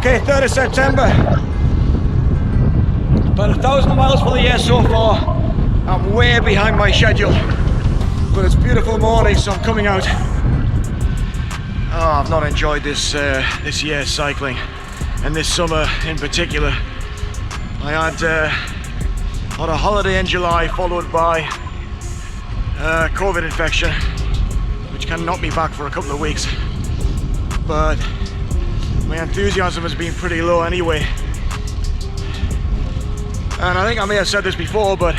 Okay, 3rd of September. About 1,000 miles for the year so far. I'm way behind my schedule, but it's a beautiful morning, so I'm coming out. Oh, I've not enjoyed this year's cycling, and this summer in particular. I had on a holiday in July, followed by COVID infection, which can knock me back for a couple of weeks. But my enthusiasm has been pretty low anyway. And I think I may have said this before, but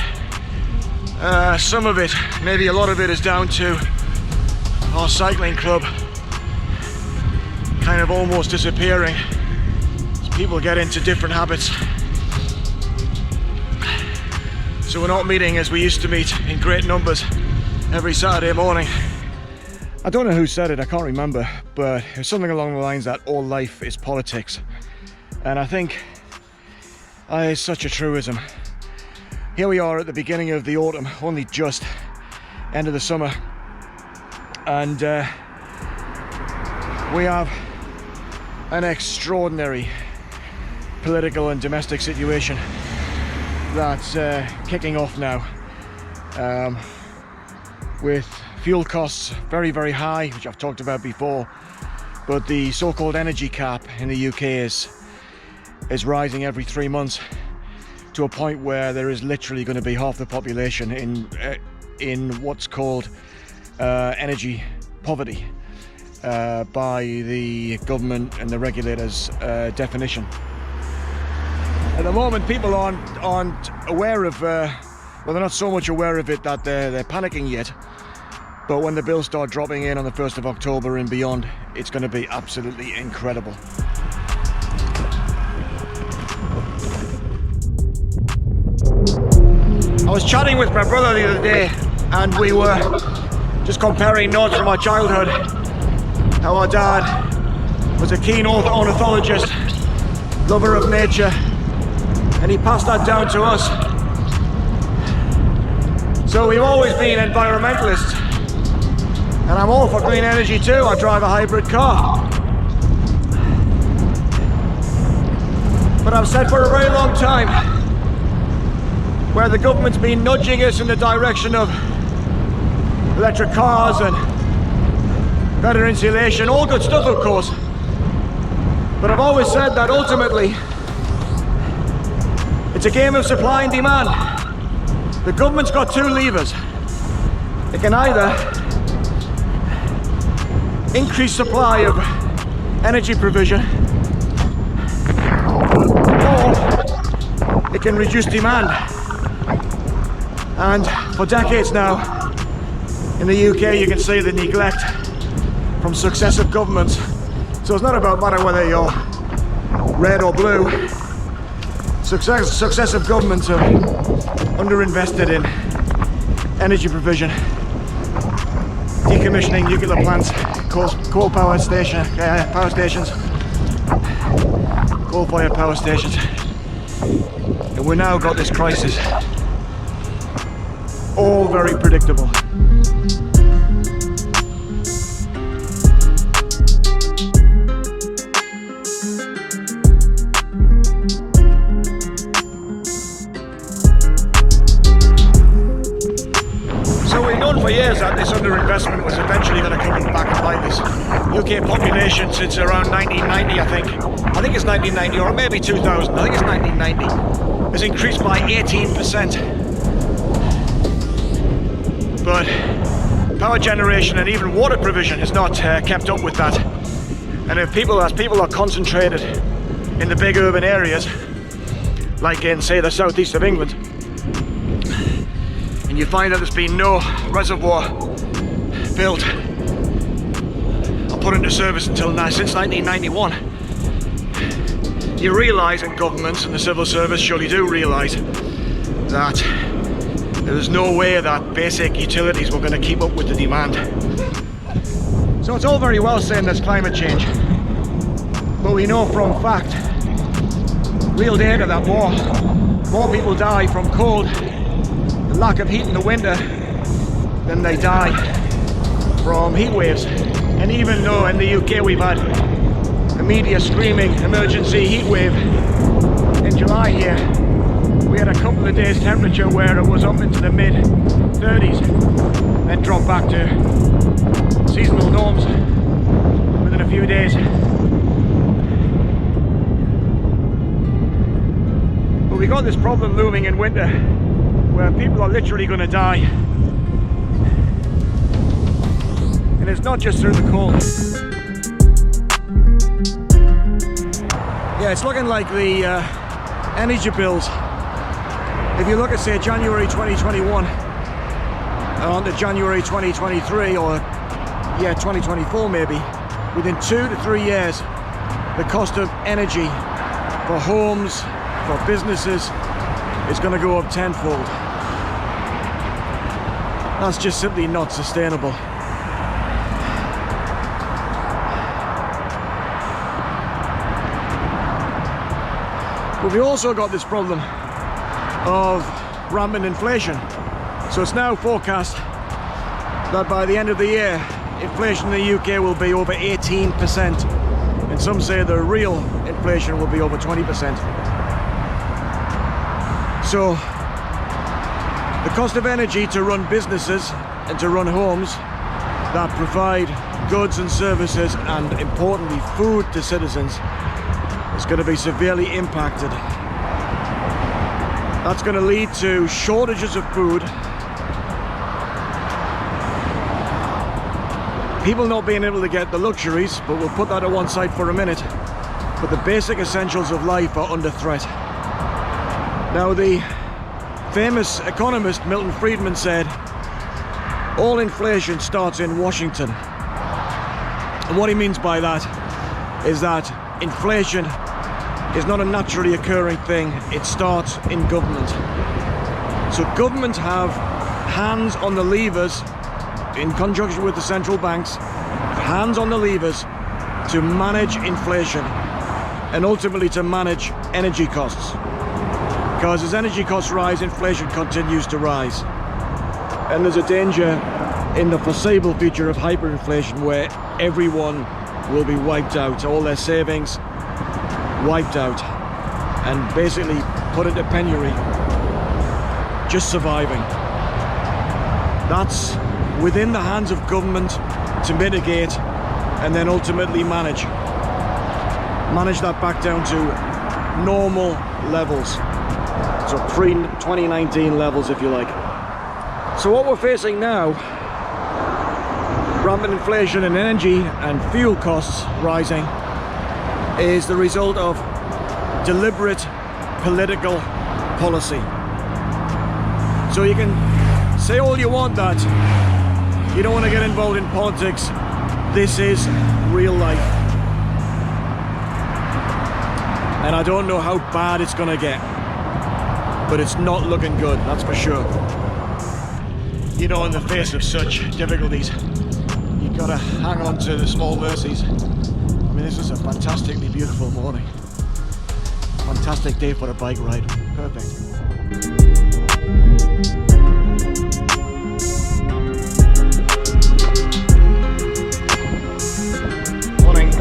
some of it, maybe a lot of it, is down to our cycling club kind of almost disappearing as people get into different habits. So we're not meeting as we used to meet in great numbers every Saturday morning. I don't know who said it, I can't remember, but it was something along the lines that all life is politics. And I think it's such a truism. Here we are at the beginning of the autumn, only just end of the summer, and we have an extraordinary political and domestic situation that's kicking off now, with fuel costs very, very high, which I've talked about before, but the so-called energy cap in the UK is rising every 3 months to a point where there is literally going to be half the population in what's called energy poverty by the government and the regulators' definition. At the moment, people aren't aware of, well, they're not so much aware of it that they're panicking yet, but when the bills start dropping in on the 1st of October and beyond, it's going to be absolutely incredible. I was chatting with my brother the other day, and we were just comparing notes from our childhood. How our dad was a keen ornithologist, lover of nature, and he passed that down to us. So we've always been environmentalists, and I'm all for green energy too. I drive a hybrid car. But I've said for a very long time, where the government's been nudging us in the direction of electric cars and better insulation, all good stuff of course, but I've always said that ultimately it's a game of supply and demand. The government's got two levers. It can either increase supply of energy provision, or it can reduce demand. And for decades now, in the UK, you can see the neglect from successive governments. So it's not about matter whether you're red or blue. Successive governments have underinvested in energy provision, decommissioning nuclear plants, coal power stations, coal-fired power stations, and we've now got this crisis. All very predictable. So we've known for years that this underinvestment was eventually going to come back and bite us. UK population since around 1990, I think it's 1990 or maybe 2000, I think it's 1990, has increased by 18%. But power generation and even water provision has not kept up with that. And as people are concentrated in the big urban areas, like in, say, the southeast of England, and you find that there's been no reservoir built or put into service since 1991, you realise, and governments and the civil service surely do realise, that there's no way that basic utilities were going to keep up with the demand. So it's all very well saying there's climate change, but we know from fact, real data, that more people die from cold, the lack of heat in the winter, than they die from heat waves. And even though in the UK we've had a media screaming emergency heat wave in July here, we had a couple of days temperature where it was up into the mid 30s, then dropped back to seasonal norms within a few days. But we got this problem looming in winter where people are literally going to die. And it's not just through the cold. Yeah, it's looking like the energy bills, if you look at say January 2021 on to January 2023, or yeah 2024 maybe, within 2 to 3 years the cost of energy for homes, for businesses, is going to go up tenfold. That's just simply not sustainable. But we also got this problem of rampant inflation. So it's now forecast that by the end of the year, inflation in the UK will be over 18%. And some say the real inflation will be over 20%. So the cost of energy to run businesses and to run homes that provide goods and services, and importantly food to citizens, is going to be severely impacted. That's going to lead to shortages of food, people not being able to get the luxuries, but we'll put that to one side for a minute. But the basic essentials of life are under threat. Now, the famous economist Milton Friedman said, all inflation starts in Washington. And what he means by that is that inflation is not a naturally occurring thing, it starts in government. So government have hands on the levers, in conjunction with the central banks, hands on the levers to manage inflation and ultimately to manage energy costs. Because as energy costs rise, inflation continues to rise. And there's a danger in the foreseeable future of hyperinflation where everyone will be wiped out, all their savings wiped out, and basically put into penury, just surviving. That's within the hands of government to mitigate and then ultimately manage that back down to normal levels, so pre-2019 levels if you like. So what we're facing now, rampant inflation and energy and fuel costs rising, is the result of deliberate political policy. So you can say all you want that you don't want to get involved in politics. This is real life. And I don't know how bad it's going to get, but it's not looking good, that's for sure. You know, in the face of such difficulties, you've got to hang on to the small mercies. I mean, this is a fantastically beautiful morning. Fantastic day for a bike ride. Perfect. Morning.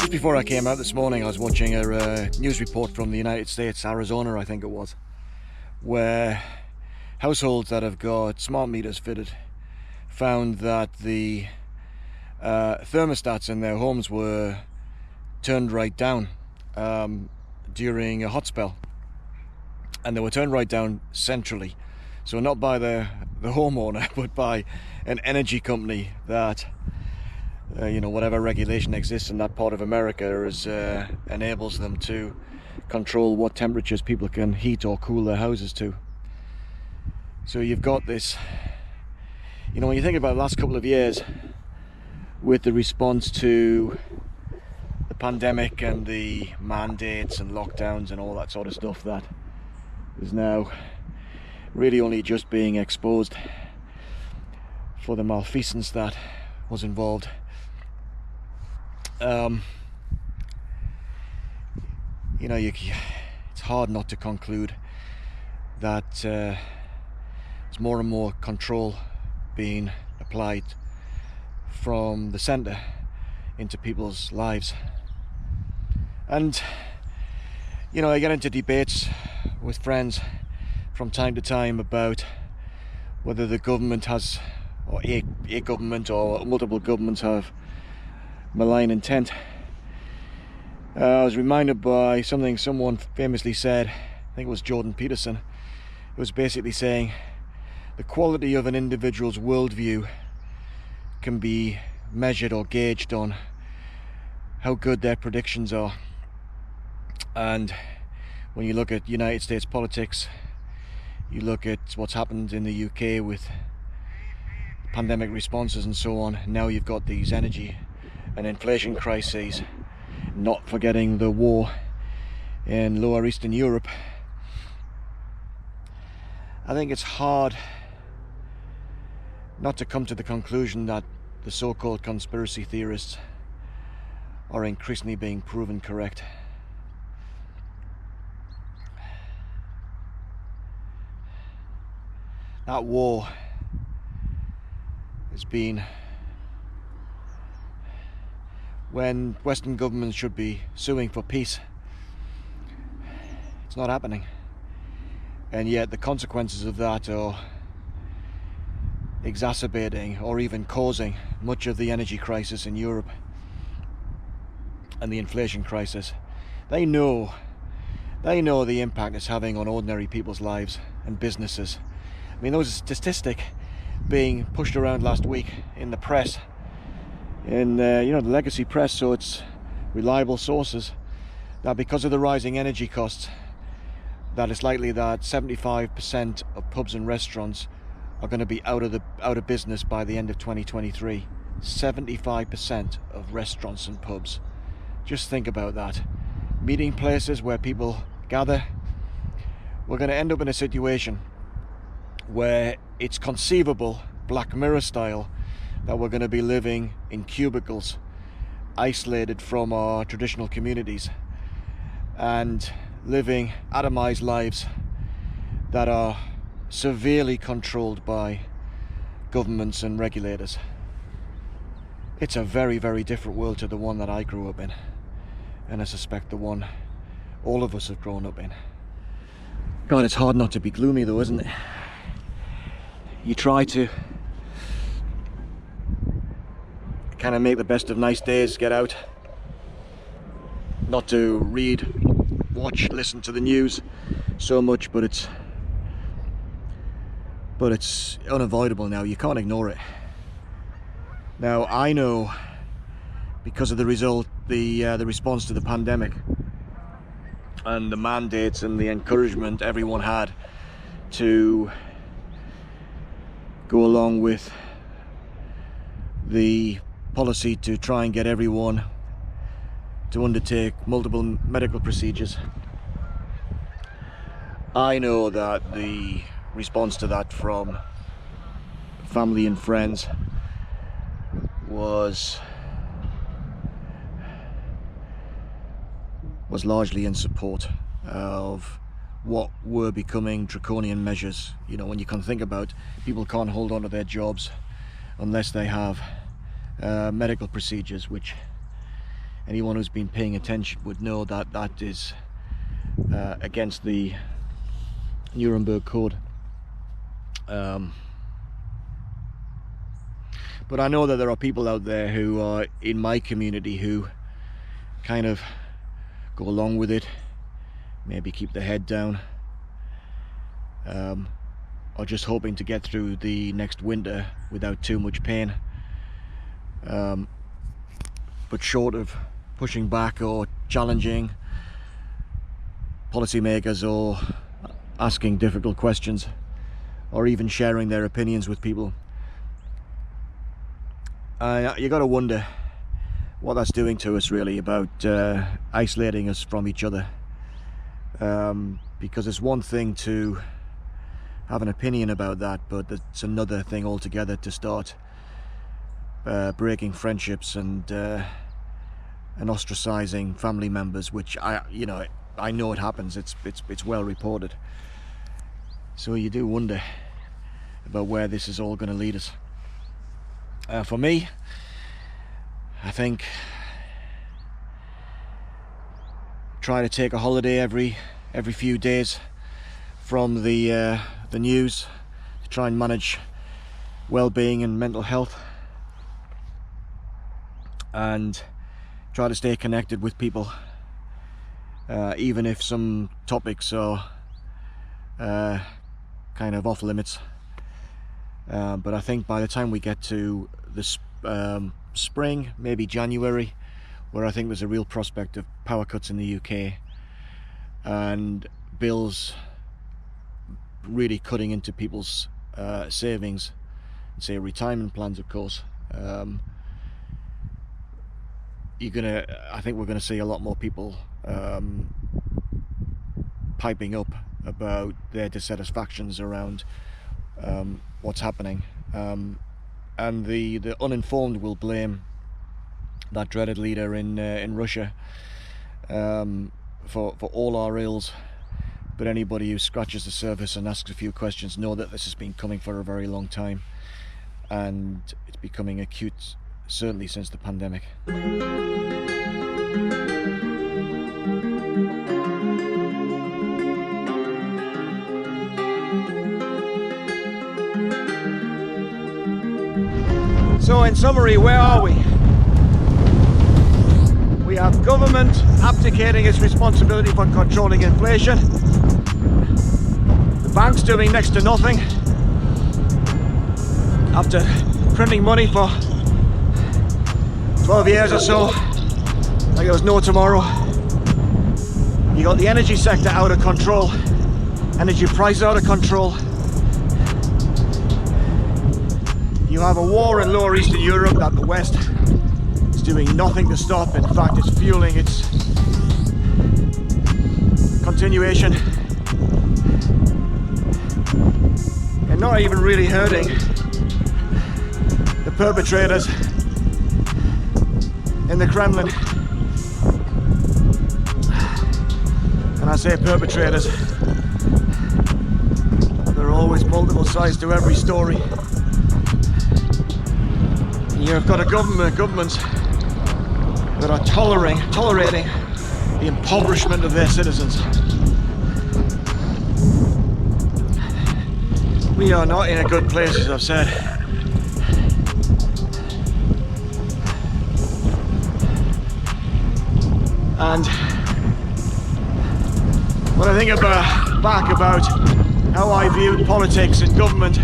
Before I came out this morning, I was watching a news report from the United States, Arizona I think it was, where households that have got smart meters fitted found that the thermostats in their homes were turned right down during a hot spell, and they were turned right down centrally, so not by the homeowner but by an energy company that you know, whatever regulation exists in that part of America enables them to control what temperatures people can heat or cool their houses to. So you've got this, you know, when you think about the last couple of years with the response to the pandemic and the mandates and lockdowns and all that sort of stuff that is now really only just being exposed for the malfeasance that was involved. You know, it's hard not to conclude that there's more and more control being applied from the centre into people's lives. And you know, I get into debates with friends from time to time about whether the government has, or a government or multiple governments have malign intent. I was reminded by something someone famously said, I think it was Jordan Peterson. It was basically saying the quality of an individual's worldview can be measured or gauged on how good their predictions are. And when you look at United States politics, you look at what's happened in the UK with pandemic responses and so on, now you've got these energy and inflation crises, not forgetting the war in Lower Eastern Europe. I think it's hard not to come to the conclusion that the so-called conspiracy theorists are increasingly being proven correct. That war has been, when Western governments should be suing for peace, it's not happening. And yet the consequences of that are exacerbating or even causing much of the energy crisis in Europe and the inflation crisis. They know the impact it's having on ordinary people's lives and businesses. I mean, there was a statistic being pushed around last week in the press, in you know, the legacy press, so it's reliable sources, that because of the rising energy costs, that it's likely that 75% of pubs and restaurants are going to be out of business by the end of 2023. 75% of restaurants and pubs. Just think about that. Meeting places where people gather. We're going to end up in a situation where it's conceivable, Black Mirror style, that we're going to be living in cubicles, isolated from our traditional communities, and living atomized lives that are severely controlled by governments and regulators. It's a very, very different world to the one that I grew up in, and I suspect the one all of us have grown up in. God, it's hard not to be gloomy though, isn't it? You try to kind of make the best of nice days, get out, not to read, watch, listen to the news so much, but it's unavoidable now. You can't ignore it. Now I know, because of the response to the pandemic and the mandates and the encouragement everyone had to go along with the policy to try and get everyone to undertake multiple medical procedures. I know that the response to that from family and friends was largely in support of what were becoming draconian measures. You know, when you can think about, people can't hold on to their jobs unless they have medical procedures, which anyone who's been paying attention would know that that is against the Nuremberg Code. But I know that there are people out there who are in my community who kind of go along with it, maybe keep their head down, or just hoping to get through the next winter without too much pain. But short of pushing back or challenging policymakers or asking difficult questions or even sharing their opinions with people, you got to wonder what that's doing to us, really, about isolating us from each other. because it's one thing to have an opinion about that, but it's another thing altogether to start breaking friendships and ostracizing family members, which I know it happens. It's well reported. So you do wonder about where this is all going to lead us. For me, I think try to take a holiday every few days from the news to try and manage well-being and mental health, and try to stay connected with people, even if some topics are kind of off limits. But I think by the time we get to the spring, maybe January, where I think there's a real prospect of power cuts in the UK and bills really cutting into people's savings, say retirement plans, of course, I think we're gonna see a lot more people piping up about their dissatisfactions around what's happening, and the uninformed will blame that dreaded leader in Russia for all our ills. But anybody who scratches the surface and asks a few questions know that this has been coming for a very long time, and it's becoming acute, certainly since the pandemic. So in summary, where are we? We have government abdicating its responsibility for controlling inflation. The bank's doing next to nothing after printing money for 12 years or so, like there was no tomorrow. You got the energy sector out of control, energy prices out of control. You have a war in Lower Eastern Europe that the West is doing nothing to stop. In fact, it's fueling its continuation, and not even really hurting the perpetrators in the Kremlin. And I say perpetrators, there are always multiple sides to every story. You've got governments that are tolerating the impoverishment of their citizens. We are not in a good place, as I've said. And when I think back about how I viewed politics and government,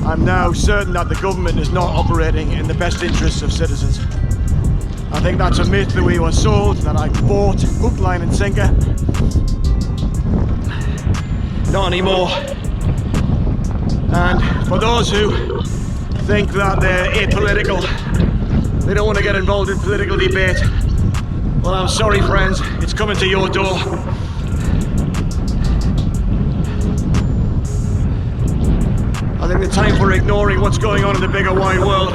I'm now certain that the government is not operating in the best interests of citizens. I think that's a myth that we were sold, that I bought hook, line and sinker. Not anymore. And for those who think that they're apolitical, they don't want to get involved in political debate, well, I'm sorry friends, it's coming to your door. I think the time for ignoring what's going on in the bigger wide world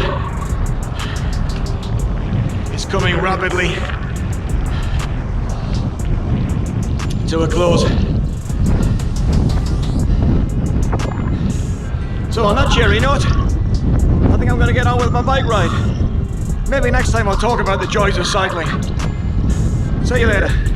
is coming rapidly to a close. So on that cheery note, I think I'm going to get on with my bike ride. Maybe next time I'll talk about the joys of cycling. See you later.